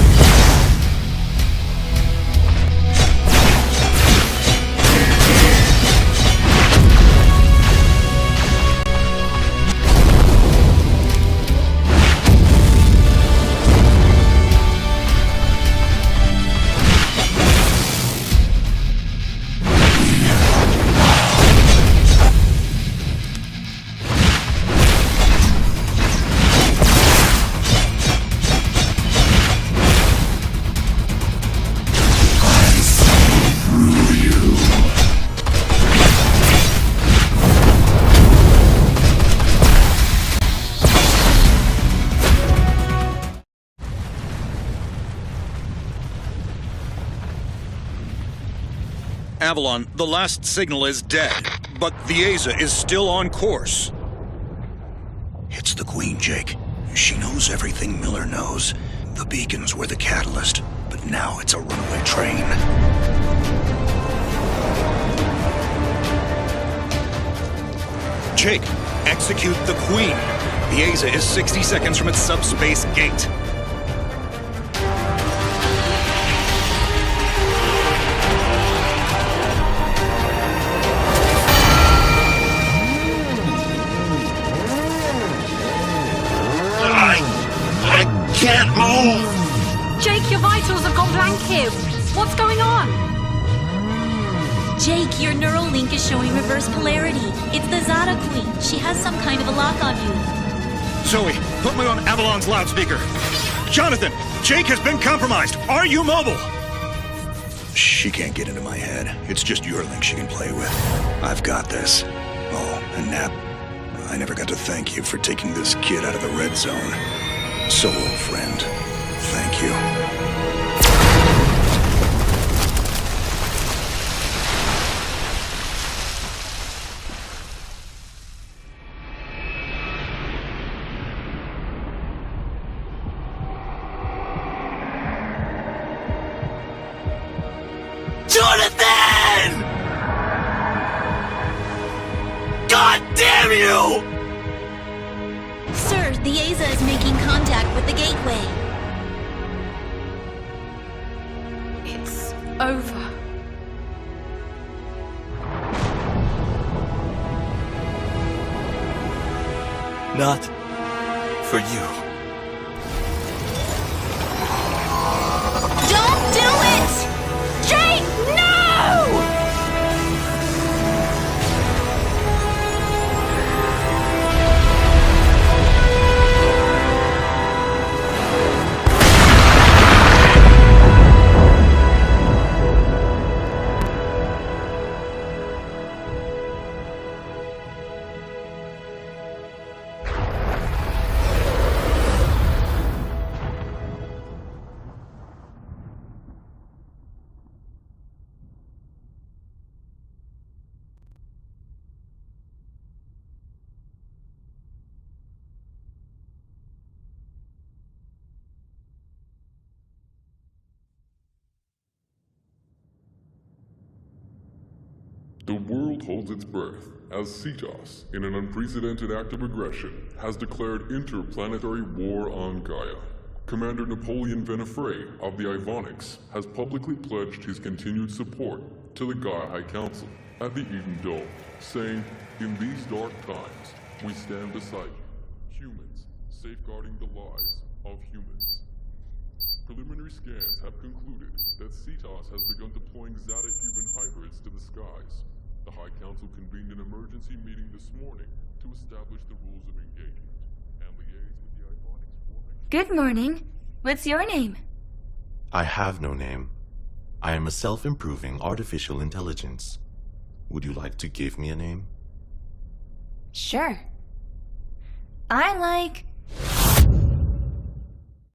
Avalon, the last signal is dead, but the Aza is still on course. It's the Queen, Jake. She knows everything Miller knows. The beacons were the catalyst, but now it's a runaway train. Jake, execute the Queen. The Aza is 60 seconds from its subspace gate. I can't move! Jake, your vitals have gone blank here. What's going on? Jake, your neural link is showing reverse polarity. It's the Zada Queen. She has some kind of a lock on you. Zoe, put me on Avalon's loudspeaker. Jonathan, Jake has been compromised. Are you mobile? She can't get into my head. It's just your link she can play with. I've got this. Oh, and Nap, I never got to thank you for taking this kid out of the red zone. So, old friend, thank you. Jonathan! God damn you! Sir, the Aza is making contact with the gateway. It's over. Not for you. Don't do it! Jake, no! The world holds its breath as Cetos, in an unprecedented act of aggression, has declared interplanetary war on Gaia. Commander Napoleon Venefray of the Ivonix has publicly pledged his continued support to the Gaia High Council at the Eden Dome, saying, "In these dark times, we stand beside you, humans, safeguarding the lives of humans." Preliminary scans have concluded that Cetos has begun deploying Zeta-human hybrids to the skies. The High Council convened an emergency meeting this morning to establish the rules of engagement and liaise with the Ivonix formation. Good morning. What's your name? I have no name. I am a self-improving artificial intelligence. Would you like to give me a name? Sure. I like